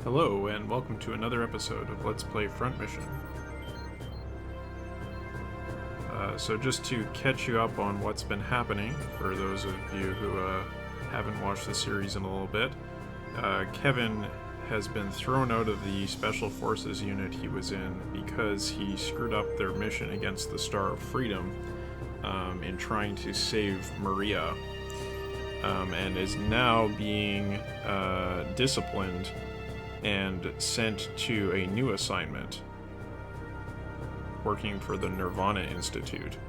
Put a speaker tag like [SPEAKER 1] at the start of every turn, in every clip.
[SPEAKER 1] Hello, and welcome to another episode of Let's Play Front Mission. So just to catch you up on what's been happening, for those of you who haven't watched the series in a little bit, Kevin has been thrown out of the Special Forces unit he was in because he screwed up their mission against the Star of Freedom in trying to save Maria, and is now being disciplined and sent to a new assignment, working for the Nirvana Institute.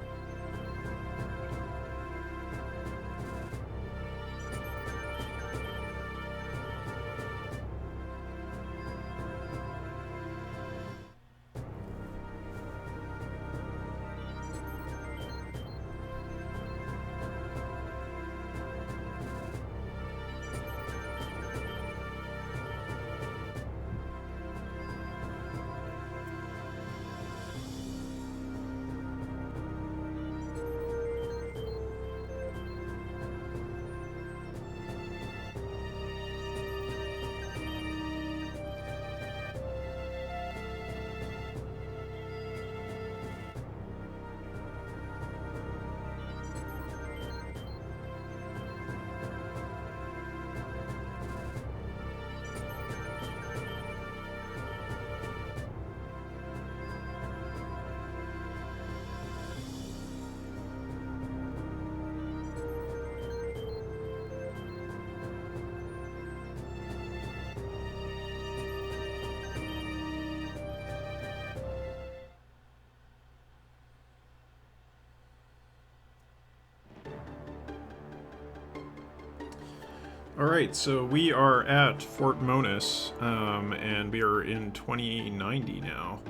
[SPEAKER 1] Alright, so we are at Fort Monus, and we are in 2090 now.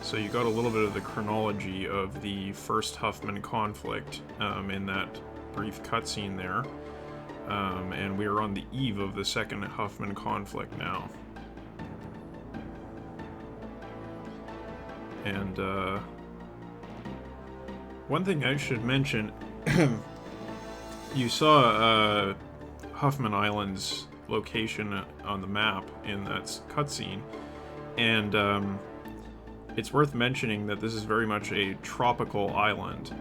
[SPEAKER 1] So you got a little bit of the chronology of the first Huffman conflict in that brief cutscene there. And we are on the eve of the second Huffman conflict now. And one thing I should mention, you saw Huffman Island's location on the map in that cutscene, and it's worth mentioning that this is very much a tropical island,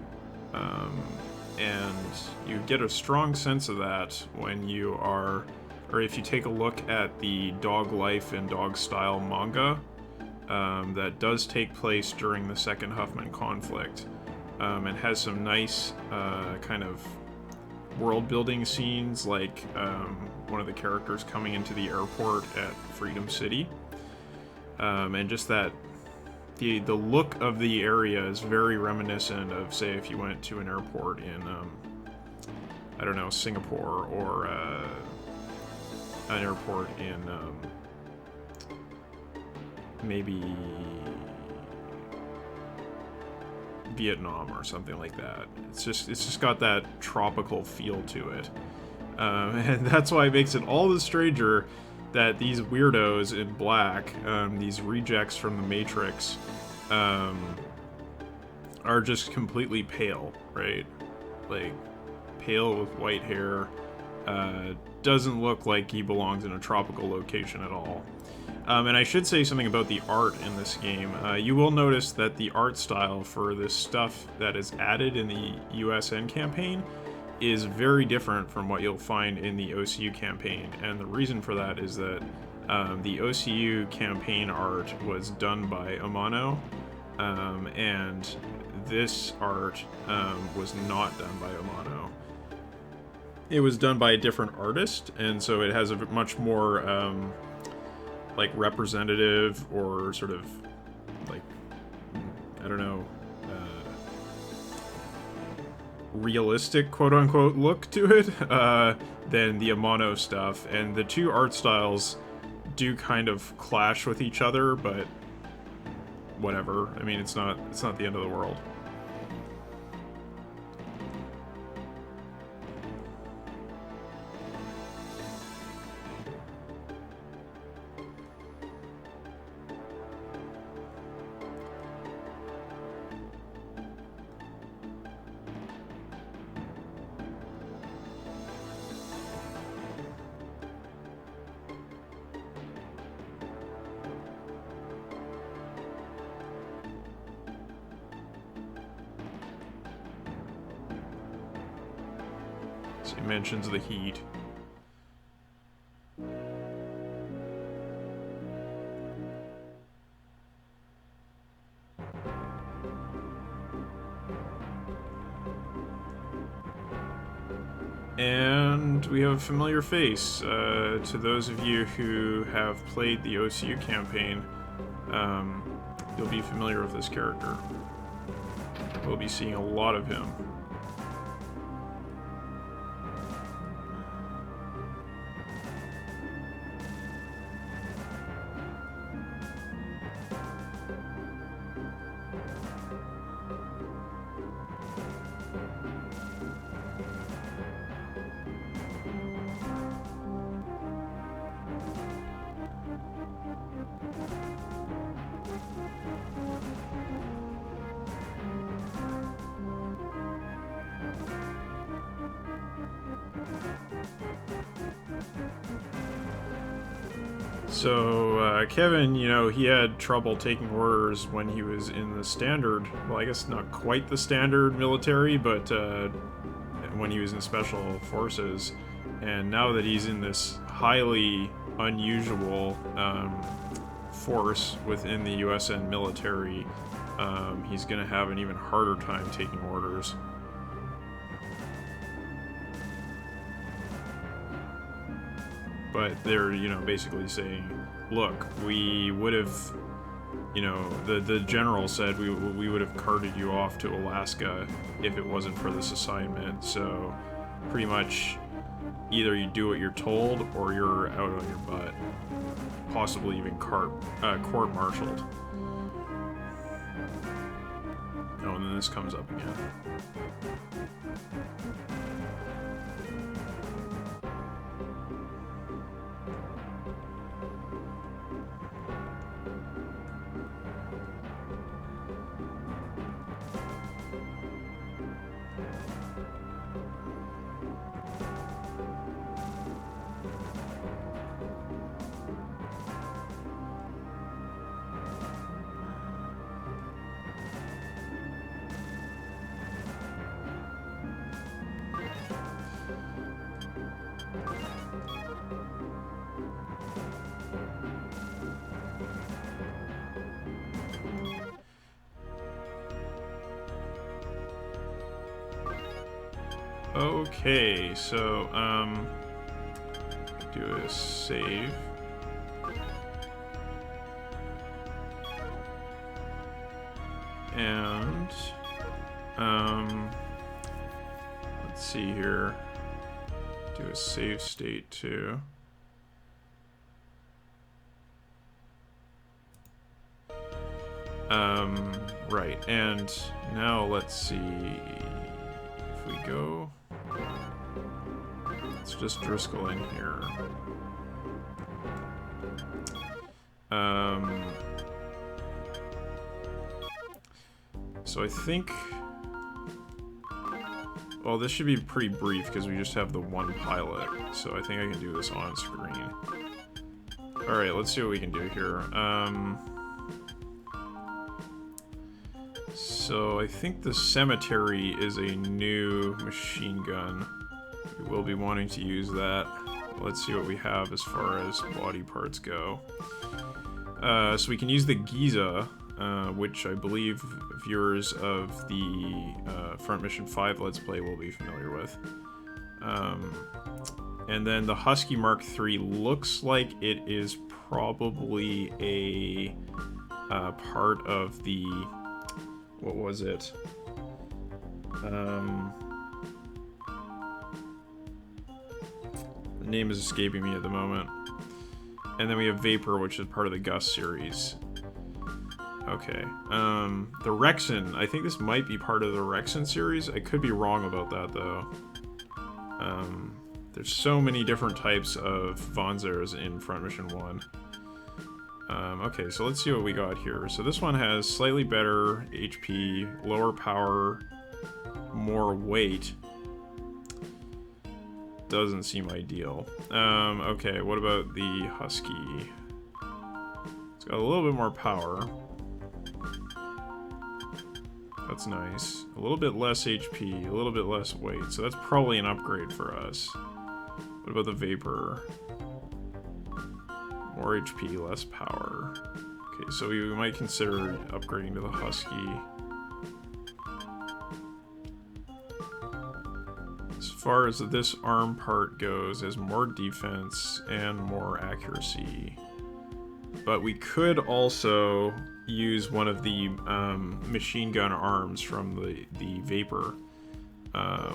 [SPEAKER 1] and you get a strong sense of that when you are, or if you take a look at the Dog Life and Dog Style manga that does take place during the second Huffman conflict, and has some nice kind of world-building scenes, like one of the characters coming into the airport at Freedom City, and just that the look of the area is very reminiscent of, say, if you went to an airport in I don't know, Singapore, or an airport in maybe Vietnam or something like that. It's just got that tropical feel to it, and that's why it makes it all the stranger that these weirdos in black, these rejects from the Matrix, are just completely pale, right? Like, pale with white hair. Doesn't look like he belongs in a tropical location at all. And I should say something about the art in this game. You will notice that the art style for this stuff that is added in the USN campaign is very different from what you'll find in the OCU campaign. And the reason for that is that the OCU campaign art was done by Amano, and this art was not done by Amano. It was done by a different artist, and so it has a much more like representative, or sort of like, I don't know, realistic quote-unquote look to it than the Amano stuff. And the two art styles do kind of clash with each other, but whatever. I mean, it's not the end of the world. He mentions the heat. And we have a familiar face. To those of you who have played the OCU campaign, you'll be familiar with this character. We'll be seeing a lot of him. So, Kevin, you know, he had trouble taking orders when he was in the standard, well, I guess not quite the standard military, but when he was in special forces. And now that he's in this highly unusual force within the USN military, he's going to have an even harder time taking orders. But they're, you know, basically saying, look, we would have, you know, the general said we would have carted you off to Alaska if it wasn't for this assignment. So pretty much either you do what you're told or you're out on your butt, possibly even court-martialed. Oh, and then this comes up again. Okay, so, do a save. And, let's see here. Do a save state too. Right, and now let's see if we go. Let's just Driscoll in here. So I think, well, this should be pretty brief because we just have the one pilot. So I think I can do this on screen. All right, let's see what we can do here. So I think the cemetery is a new machine gun. We will be wanting to use that. Let's see what we have as far as body parts go. So we can use the Giza, which I believe viewers of the Front Mission 5 Let's Play will be familiar with. And then the Husky Mark III looks like it is probably a part of the... what was it? The name is escaping me at the moment. And then we have Vapor, which is part of the Gus series. Okay. The Rexon. I think this might be part of the Rexon series. I could be wrong about that, though. There's so many different types of Wanzers in Front Mission 1. Okay, so let's see what we got here. So this one has slightly better HP, lower power, more weight. Doesn't seem ideal. Okay, what about the Husky? It's got a little bit more power. That's nice. A little bit less HP, a little bit less weight, so that's probably an upgrade for us. What about the Vapor? More HP, less power. Okay, so we might consider upgrading to the Husky. As far as this arm part goes, has more defense and more accuracy. But we could also use one of the machine gun arms from the Vapor,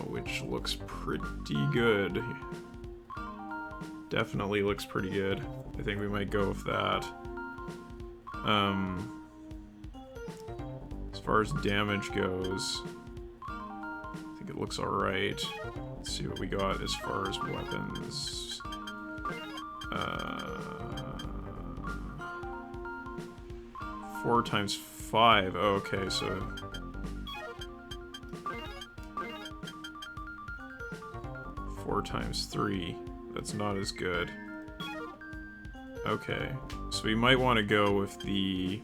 [SPEAKER 1] which looks pretty good. Definitely looks pretty good. I think we might go with that. As far as damage goes, I think it looks alright. Let's see what we got as far as weapons. 4 times 5. Oh, okay, so 4 times 3. That's not as good. Okay, so we might want to go with the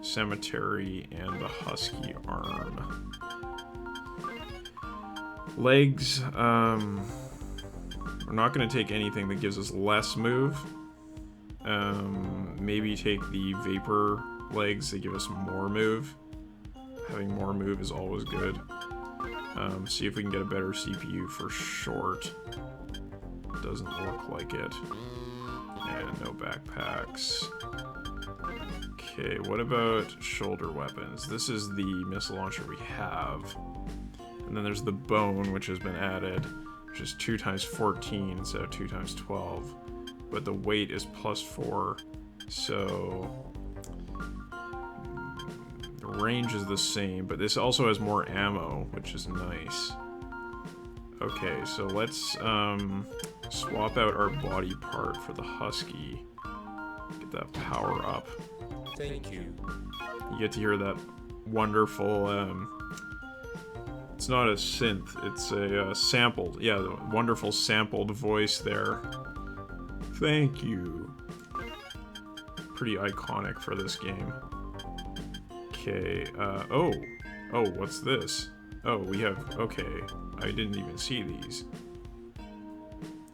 [SPEAKER 1] Cemetery and the Husky arm. Legs, we're not going to take anything that gives us less move. Maybe take the Vapor legs that give us more move. Having more move is always good. See if we can get a better CPU for short. Doesn't look like it. And no backpacks. Okay, what about shoulder weapons? This is the missile launcher we have. And then there's the bone, which has been added, which is 2 times 14 instead of 2 times 12. But the weight is +4, so the range is the same, but this also has more ammo, which is nice. Okay, so let's swap out our body part for the Husky. Get that power up.
[SPEAKER 2] Thank you.
[SPEAKER 1] You get to hear that wonderful, it's not a synth, it's a sampled, yeah, the wonderful sampled voice there. Thank you. Pretty iconic for this game. Okay, oh, what's this? Oh, we have, okay, I didn't even see these.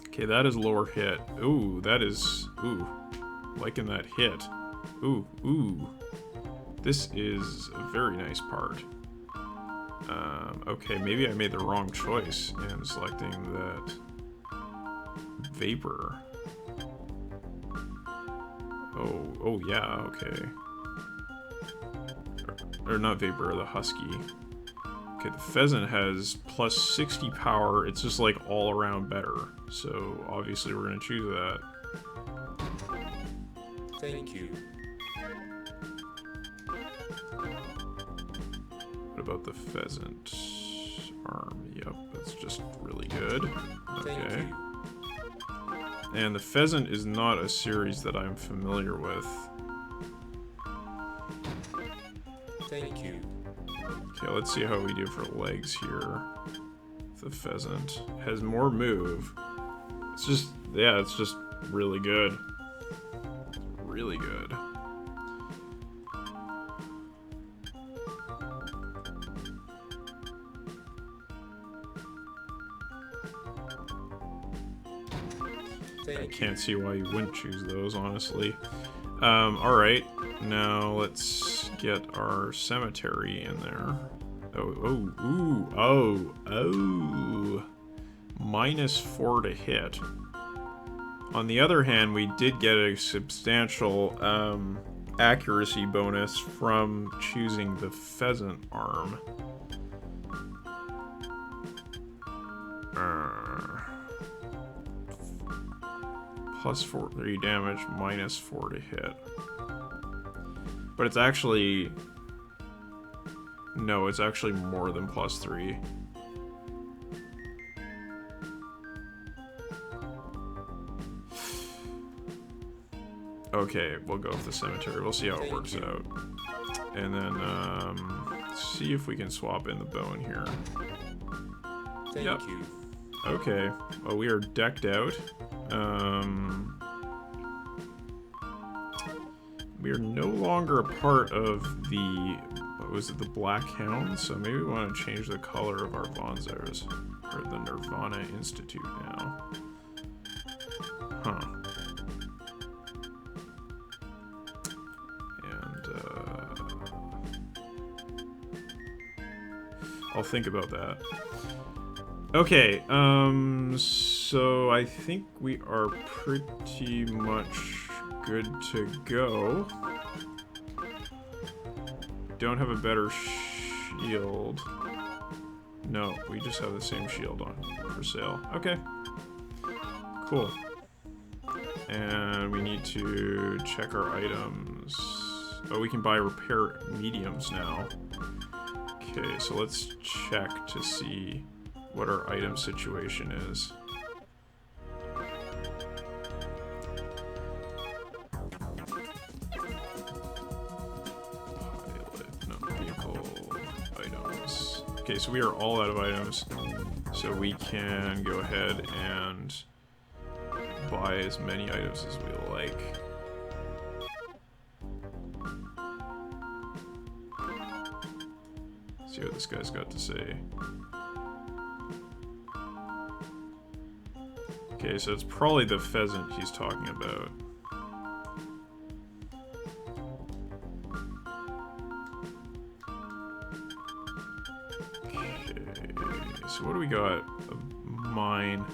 [SPEAKER 1] Okay, that is lower hit. Ooh, that is, ooh, liking that hit. Ooh. This is a very nice part. Okay, maybe I made the wrong choice in selecting that Vapor. Oh yeah, okay. Or not Vapor, the Husky. Okay, the Pheasant has plus 60 power. It's just like all around better. So obviously we're gonna choose that.
[SPEAKER 2] Thank you.
[SPEAKER 1] What about the Pheasant arm? Yep, that's just really good. Okay. And the Pheasant is not a series that I'm familiar with.
[SPEAKER 2] Thank you.
[SPEAKER 1] Okay, let's see how we do for legs here. The Pheasant has more move. It's just, yeah, it's just really good. Really good. I can't see why you wouldn't choose those, honestly. Alright, now let's get our Cemetery in there. Oh. -4 to hit. On the other hand, we did get a substantial accuracy bonus from choosing the Pheasant arm. +3 damage, -4 to hit. But it's actually... No, it's actually more than +3. Okay, we'll go with the Cemetery. We'll see how it works out. And then, see if we can swap in the bone here.
[SPEAKER 2] Thank you.
[SPEAKER 1] Okay, well, we are decked out. We are no longer a part of the... Was it the Black Hound? So maybe we want to change the color of our Wanzers. Or the Nirvana Institute now. Huh. And, I'll think about that. Okay, so I think we are pretty much good to go. Don't have a better shield. No, we just have the same shield on for sale. Okay. Cool. And we need to check our items. Oh, we can buy repair mediums now. Okay, so let's check to see what our item situation is. Okay, so we are all out of items, so we can go ahead and buy as many items as we like. See what this guy's got to say. Okay, so it's probably the pheasant he's talking about. So what do we got? A mine.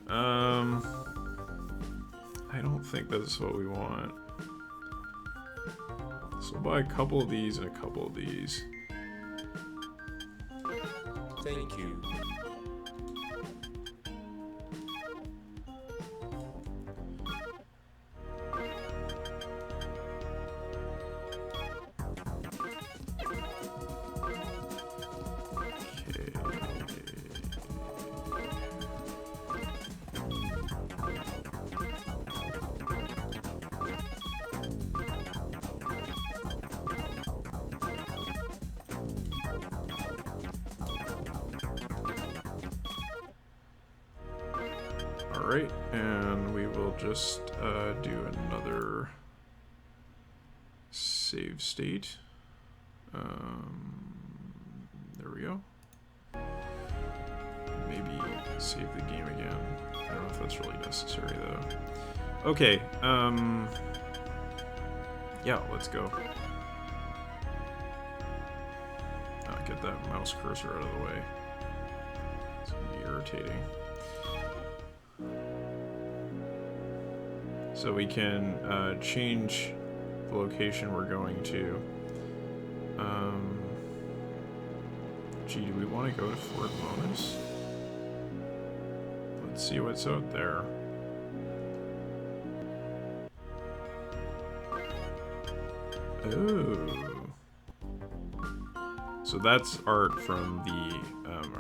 [SPEAKER 1] I don't think that's what we want. So we'll buy a couple of these and a couple of these.
[SPEAKER 2] Thank you.
[SPEAKER 1] Alright, and we will just do another save state. There we go. Maybe save the game again. I don't know if that's really necessary though. Okay, yeah, let's go. Get that mouse cursor out of the way. It's gonna be irritating. So we can change the location we're going to. Gee, do we want to go to Fort Monus? Let's see what's out there. Oh. So that's art from the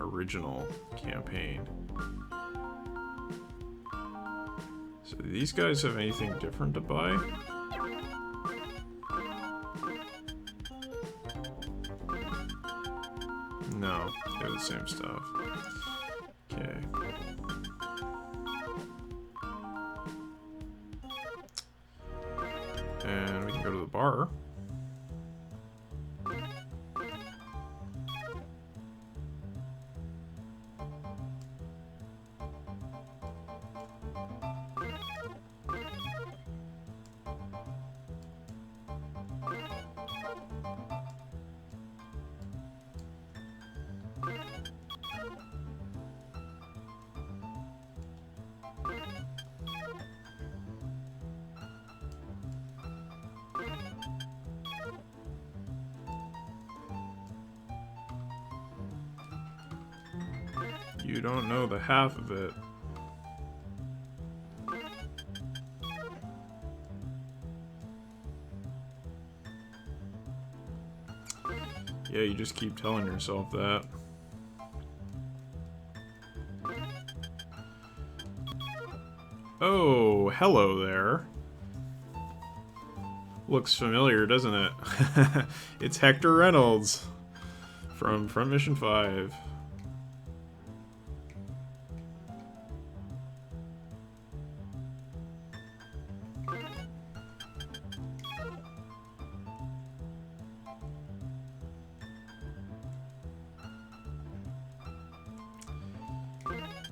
[SPEAKER 1] original campaign. So do these guys have anything different to buy? No, they have the same stuff. Okay. And we can go to the bar. You don't know the half of it. Yeah, you just keep telling yourself that. Oh, hello there. Looks familiar, doesn't it? It's Hector Reynolds from Mission 5.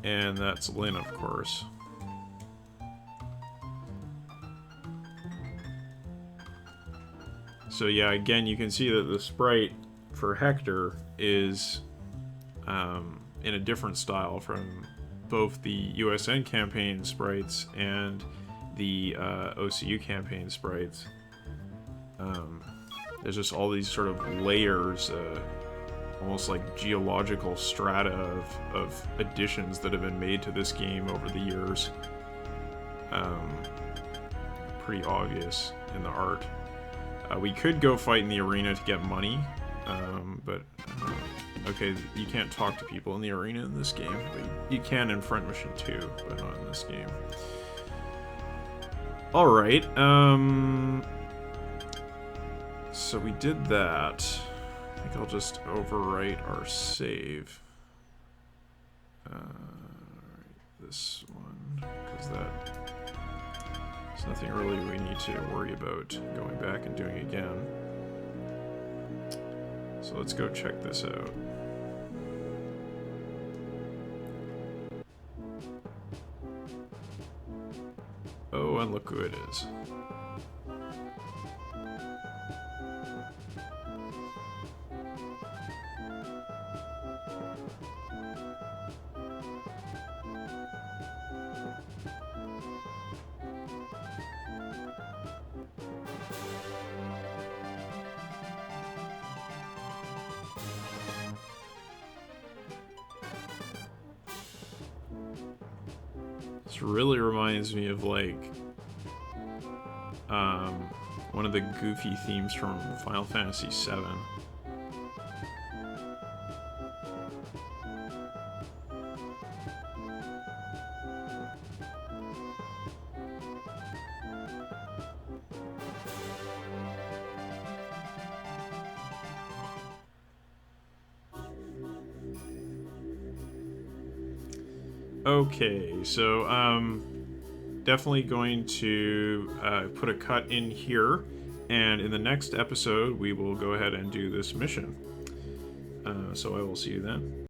[SPEAKER 1] And that's Lynn, of course. So yeah, again, you can see that the sprite for Hector is in a different style from both the USN campaign sprites and the OCU campaign sprites. There's just all these sort of layers, almost like geological strata of additions that have been made to this game over the years. Pretty obvious in the art. We could go fight in the arena to get money, but okay, you can't talk to people in the arena in this game, but you can in Front Mission 2, but not in this game. Alright, so we did that. I think I'll just overwrite our save. This one, because there's nothing really we need to worry about going back and doing again. So let's go check this out. Oh, and look who it is. This really reminds me of like one of the goofy themes from Final Fantasy VII. Okay, so definitely going to put a cut in here, and in the next episode we will go ahead and do this mission. So I will see you then.